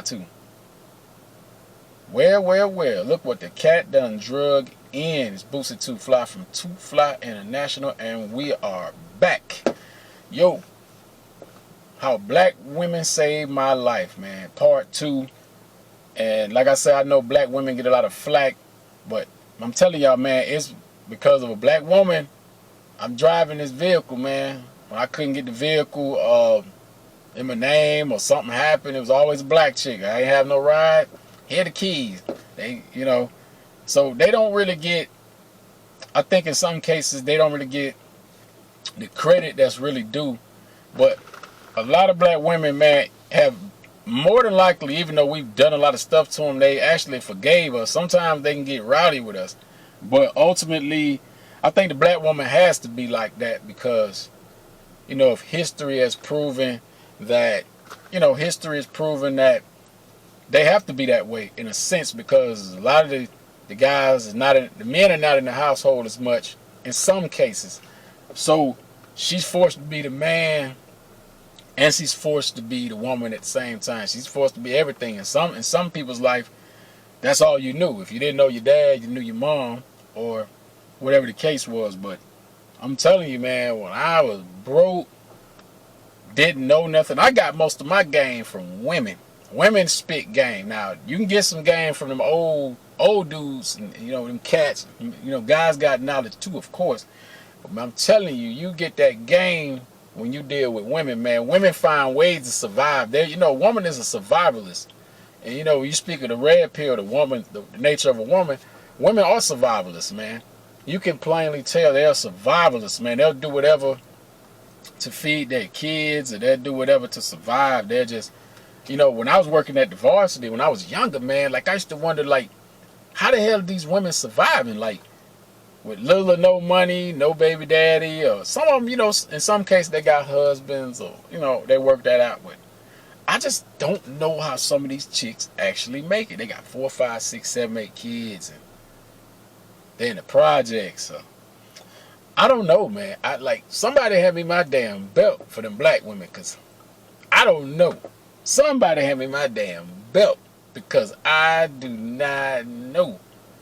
2. Well, look what the cat done drug in. It's Bootsey TwoFly from TwoFly International, and we are back. Yo, how black women saved my life, man. Part 2. And like I said, I know black women get a lot of flack, but I'm telling y'all, man, it's because of a black woman. I'm driving this vehicle, man. When I couldn't get the vehicle in my name or something happened, it was always a black chick. I ain't have no ride. Here the keys. So they don't really get, I think in some cases they don't really get the credit that's really due. But a lot of black women, man, have more than likely, even though we've done a lot of stuff to them, they actually forgave us. Sometimes they can get rowdy with us. But ultimately, I think the black woman has to be like that because, if history has proven that, they have to be that way in a sense because a lot of the guys the men are not in the household as much in some cases. So she's forced to be the man and she's forced to be the woman at the same time. She's forced to be everything. In some people's life, that's all you knew. If you didn't know your dad, you knew your mom or whatever the case was. But I'm telling you, man, when I was broke, didn't know nothing, I got most of my game from women. Women spit game. Now, you can get some game from them old dudes and, them cats. Guys got knowledge too, of course. But I'm telling you, you get that game when you deal with women, man. Women find ways to survive. A woman is a survivalist. And, you speak of the red pill, the nature of a woman. Women are survivalists, man. You can plainly tell they're survivalists, man. They'll do whatever to feed their kids, or they'll do whatever to survive. They're just, when I was working at the varsity, when I was younger, man, like I used to wonder, like, how the hell are these women surviving? Like, with little or no money, no baby daddy, or some of them, in some cases they got husbands, or, they work that out with. I just don't know how some of these chicks actually make it. They got 4, 5, 6, 7, 8 kids, and they're in the projects. So I don't know, man. Somebody hand me my damn belt for them black women, because I don't know. Somebody hand me my damn belt, because I do not know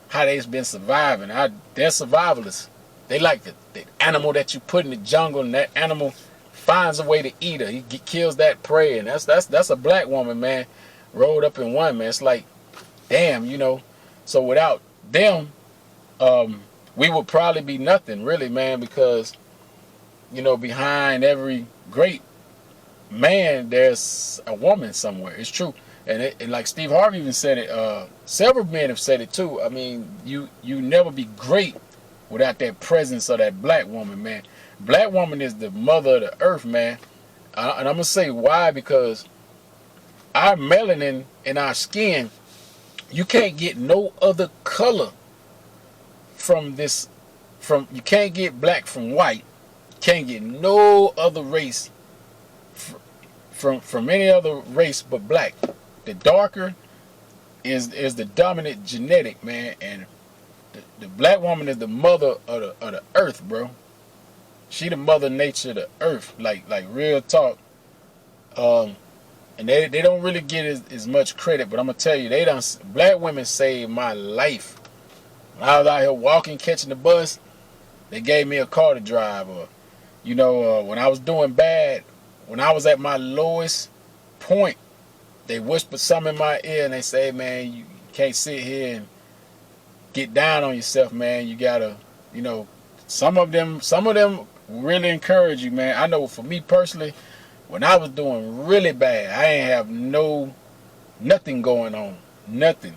how they've been surviving. They're survivalists. They like the animal that you put in the jungle, and that animal finds a way to eat her. He kills that prey, and that's a black woman, man, rolled up in one, man. It's like, damn, So without them, we would probably be nothing, really, man, because, behind every great man, there's a woman somewhere. It's true. And like Steve Harvey even said it, several men have said it too. I mean, you never be great without that presence of that black woman, man. Black woman is the mother of the earth, man. And I'm going to say why, because our melanin in our skin, you can't get no other color you can't get black from white. You can't get no other race from any other race but black. The darker is the dominant genetic, man, and the black woman is the mother of the earth, bro. She the mother nature of the earth, like real talk. And they don't really get as much credit, but I'm gonna tell you, black women saved my life. When I was out here walking, catching the bus, they gave me a car to drive. Or, when I was doing bad, when I was at my lowest point, they whispered something in my ear and they say, man, you can't sit here and get down on yourself, man. You gotta, some of them really encourage you, man. I know for me personally, when I was doing really bad, I ain't have nothing going on. Nothing.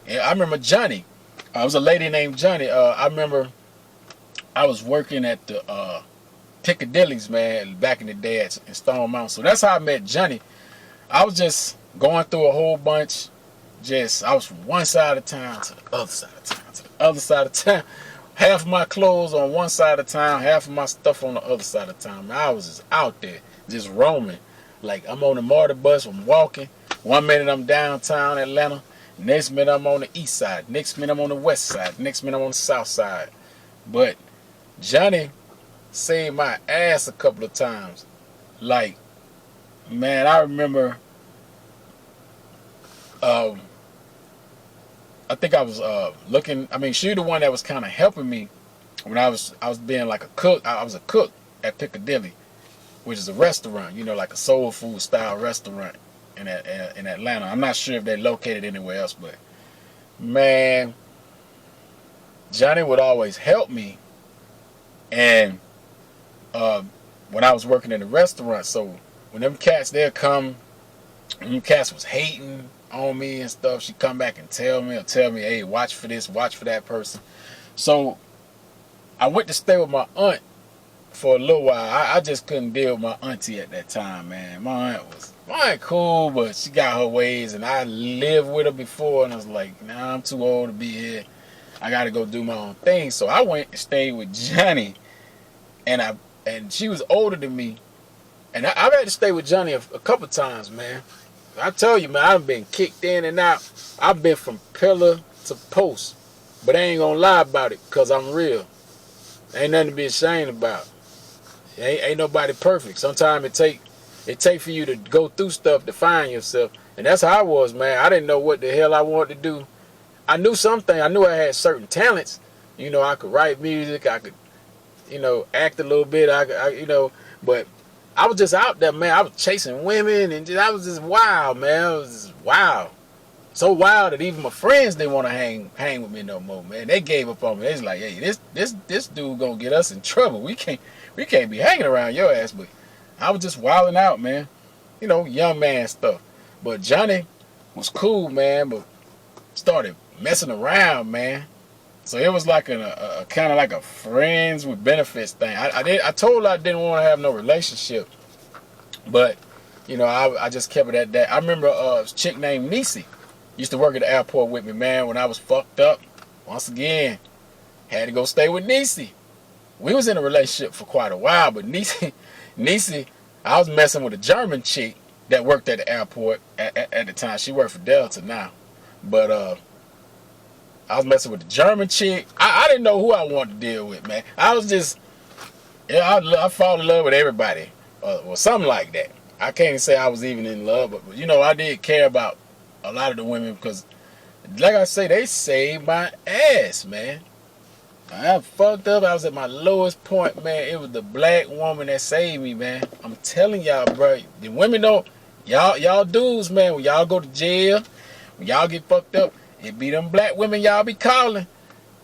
And I remember Johnny. I was a lady named Johnny. I remember I was working at the Piccadilly's, man, back in the day in Stone Mountain. So that's how I met Johnny. I was just going through a whole bunch. I was from one side of town to the other side of town, to the other side of town. Half of my clothes on one side of town, half of my stuff on the other side of town. I was just out there, just roaming. Like, I'm on the MARTA bus, I'm walking. 1 minute I'm downtown Atlanta. Next minute I'm on the east side. Next minute I'm on the west side. Next minute I'm on the south side. But Johnny saved my ass a couple of times. Like, man, I remember Um, I think I was looking. I mean, she the one that was kind of helping me when I was being like a cook. I was a cook at Piccadilly, which is a restaurant, you know, like a soul food style restaurant in Atlanta. I'm not sure if they're located anywhere else, but man, Johnny would always help me. And when I was working in the restaurant, so when them cats they'd come, when them cats was hating on me and stuff, she'd come back and tell me, hey, watch for this, watch for that person. So I went to stay with my aunt for a little while. I just couldn't deal with my auntie at that time, man. My aunt cool, but she got her ways, and I lived with her before, and I was like, nah, I'm too old to be here. I got to go do my own thing. So I went and stayed with Johnny, and she was older than me, and I've had to stay with Johnny a couple times, man. I tell you, man, I've been kicked in and out. I've been from pillar to post, but I ain't gonna lie about it, because I'm real. Ain't nothing to be ashamed about. Ain't nobody perfect. Sometimes it take for you to go through stuff to find yourself. And that's how I was, man. I didn't know what the hell I wanted to do. I knew something. I knew I had certain talents. You know, I could write music. I could, you know, act a little bit. You know, but I was just out there, man. I was chasing women, and I was just wild, man. I was just wild. So wild that even my friends didn't want to hang with me no more, man. They gave up on me. They was like, hey, this dude gonna get us in trouble. We can't be hanging around your ass. But I was just wilding out, man. You know, young man stuff. But Johnny was cool, man, but started messing around, man. So it was like a kind of like a friends with benefits thing. I told her I didn't want to have no relationship, but you know, I just kept it at that. I remember a chick named Nisi used to work at the airport with me, man. When I was fucked up, once again, had to go stay with Nisi. We was in a relationship for quite a while, but Nisi, I was messing with a German chick that worked at the airport at the time. She worked for Delta now, but I was messing with the German chick. I didn't know who I wanted to deal with, man. I was just, yeah, I fall in love with everybody, or something like that. I can't say I was even in love, but you know, I did care about a lot of the women because, like I say, they saved my ass, man. I fucked up. I was at my lowest point, man. It was the black woman that saved me, man. I'm telling y'all, bro. The women don't, y'all dudes, man, when y'all go to jail, when y'all get fucked up, it be them black women y'all be calling,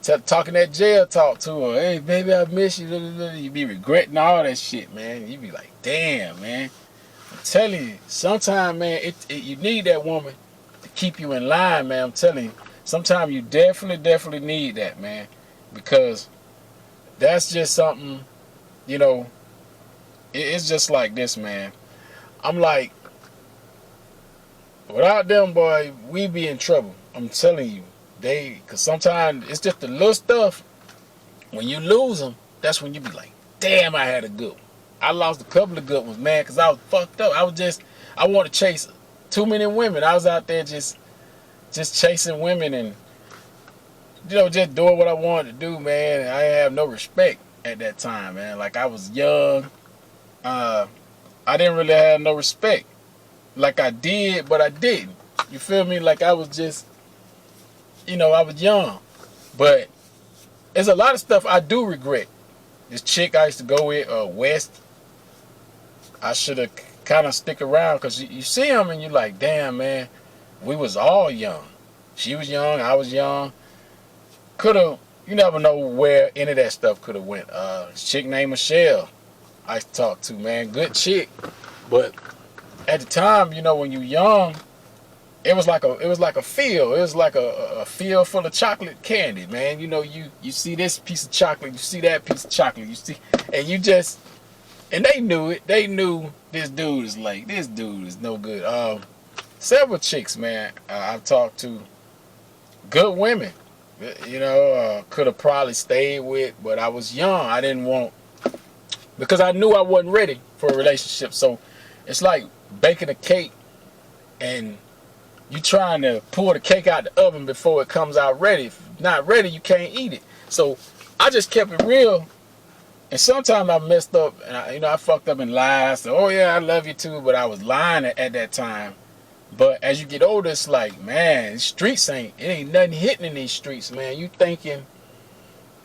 talking that jail talk to her. Hey, baby, I miss you. You be regretting all that shit, man. You be like, damn, man. I'm telling you, sometimes, man, you need that woman to keep you in line, man. I'm telling you, sometimes you definitely need that, man. Because that's just something, you know, it's just like this, man. I'm like, without them, boy, we be in trouble. I'm telling you, because sometimes it's just the little stuff. When you lose them, that's when you be like, damn, I had a good one. I lost a couple of good ones, man, because I was fucked up. I want to chase too many women. I was out there just chasing women and, you know, just doing what I wanted to do, man. And I didn't have no respect at that time, man. Like, I was young. I didn't really have no respect. Like I did, but I didn't. You feel me? Like I was just, you know, I was young. But there's a lot of stuff I do regret. This chick I used to go with, West, I should have kind of stick around, because you see him and you're like, damn, man, we was all young. She was young, I was young. Coulda, you never know where any of that stuff could have went. Chick named Michelle I used to talk to, man, good chick. But at the time, you know, when you young, it was like a field. It was like a field full of chocolate candy, man. You know, you see this piece of chocolate, you see that piece of chocolate, you see, and you just, and they knew it. They knew this dude is no good. Several chicks, man, I've talked to, good women, you know, could have probably stayed with, but I was young. I didn't want, because I knew I wasn't ready for a relationship. So it's like baking a cake and you trying to pull the cake out the oven before it comes out ready. If it's not ready, you can't eat it. So I just kept it real. And sometimes I messed up, and I fucked up in lies. So, oh yeah, I love you too, but I was lying at that time But as you get older, it's like, man, the streets it ain't nothing hitting in these streets, man. You thinking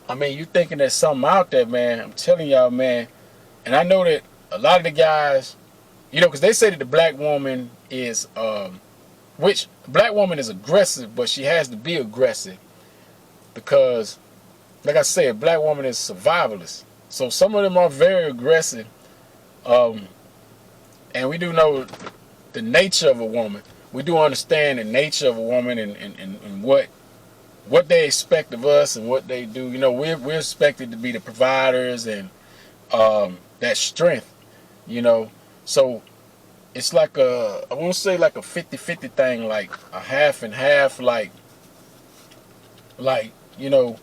there's something out there, man. I'm telling y'all, man. And I know that a lot of the guys, because they say that the black woman is, which black woman is aggressive, but she has to be aggressive because, like I said, black woman is survivalist. So some of them are very aggressive, and we do know the nature of a woman. We do understand the nature of a woman and what they expect of us and what they do. We're expected to be the providers and that strength. So it's like I won't say like a 50-50 thing, like a half and half, like all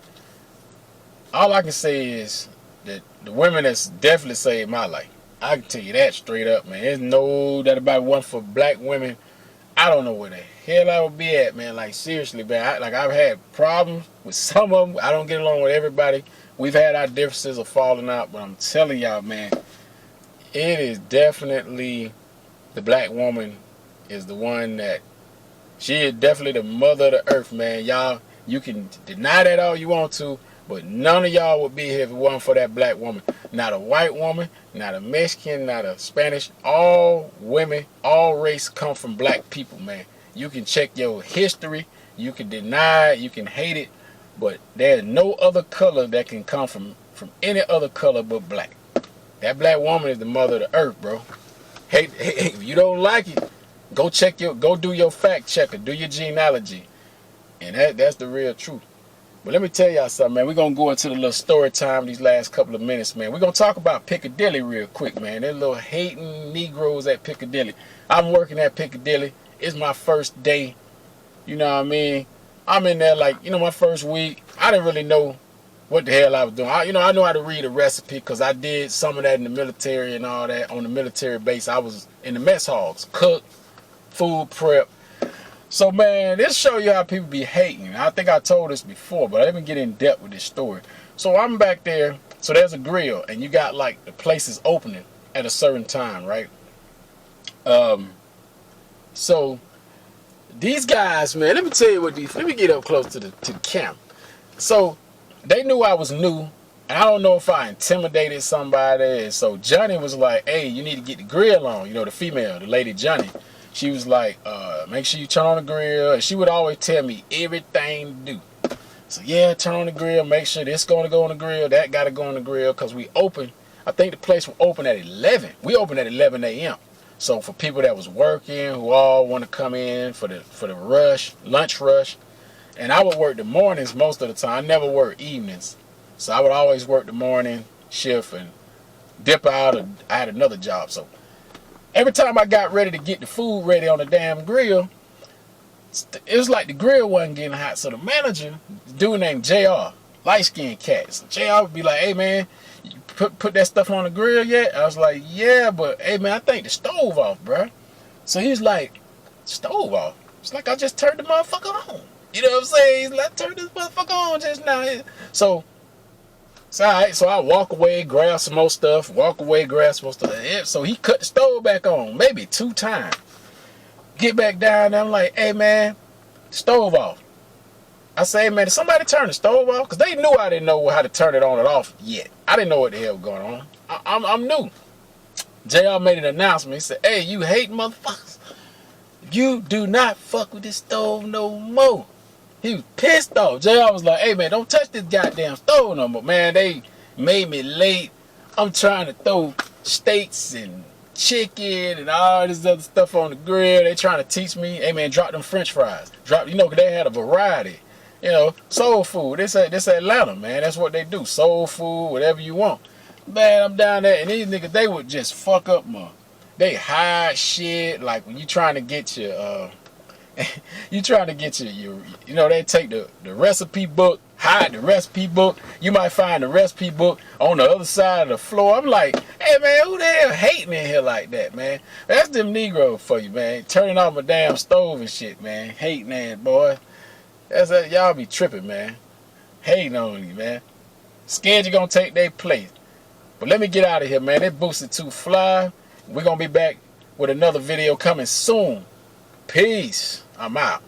I can say is that the women that's definitely saved my life. I can tell you that straight up, man. There's no that about one for black women. I don't know where the hell I would be at, man. Like, seriously, man. I've had problems with some of them. I don't get along with everybody. We've had our differences of falling out, but I'm telling y'all, man, it is definitely the black woman is the one that she is definitely the mother of the earth, man. Y'all, you can deny that all you want to, but none of y'all would be here if it wasn't for that black woman. Not a white woman, not a Mexican, not a Spanish. All women, all race come from black people, man. You can check your history. You can deny it. You can hate it. But there's no other color that can come from any other color but black. That black woman is the mother of the earth, bro. Hey, if you don't like it, go do your fact checker. Do your genealogy. And that's the real truth. But let me tell y'all something, man. We're going to go into the little story time these last couple of minutes, man. We're going to talk about Piccadilly real quick, man. They're little hating Negroes at Piccadilly. I'm working at Piccadilly. It's my first day. You know what I mean? I'm in there like, my first week. I didn't really know what the hell I was doing. I know how to read a recipe because I did some of that in the military and all that. On the military base, I was in the mess halls, cook, food prep. So, man, this show you how people be hating. I think I told this before, but I didn't get in depth with this story. So I'm back there. So there's a grill, and you got like the places opening at a certain time, right? So these guys, man, let me tell you let me get up close to the camp. So they knew I was new, and I don't know if I intimidated somebody. And so Johnny was like, hey, you need to get the grill on. The female, the lady Johnny. She was like, make sure you turn on the grill. And she would always tell me everything to do. So, yeah, turn on the grill. Make sure this going to go on the grill. That got to go on the grill. Because we open. I think the place will open at 11. We open at 11 a.m. So, for people that was working, who all want to come in for the rush, lunch rush. And I would work the mornings most of the time. I never work evenings. So, I would always work the morning shift and dip out. I had another job. So, every time I got ready to get the food ready on the damn grill, it was like the grill wasn't getting hot. So the manager, dude named JR, light-skinned cat. So JR would be like, hey, man, you put that stuff on the grill yet? I was like, yeah, but, hey, man, I think the stove off, bro. So he's like, stove off? It's like I just turned the motherfucker on. You know what I'm saying? He's like, turn this motherfucker on just now. So all right, so I walk away, grab some more stuff, So he cut the stove back on, maybe 2 times. Get back down there, I'm like, hey, man, stove off. I say, hey, man, did somebody turn the stove off? Because they knew I didn't know how to turn it on and off yet. I didn't know what the hell was going on. I'm new. JR made an announcement. He said, hey, you hate motherfuckers. You do not fuck with this stove no more. He was pissed off. JR was like, hey, man, don't touch this goddamn stove no more. Man, they made me late. I'm trying to throw steaks and chicken and all this other stuff on the grill. They trying to teach me, hey, man, drop them french fries. Cause they had a variety. Soul food. This Atlanta, man. That's what they do. Soul food, whatever you want. Man, I'm down there, and these niggas, they would just fuck up, man. They hide shit, like when you trying to get your, they take the recipe book, hide the recipe book. You might find the recipe book on the other side of the floor. I'm like, hey, man, who the hell hating in here like that, man? That's them Negroes for you, man. Turning off my damn stove and shit, man. Hating ass boy. Y'all be tripping, man. Hating on you, man. Scared you gonna take their place. But let me get out of here, man. It's Bootsey TwoFly. We're gonna be back with another video coming soon. Peace. I'm out.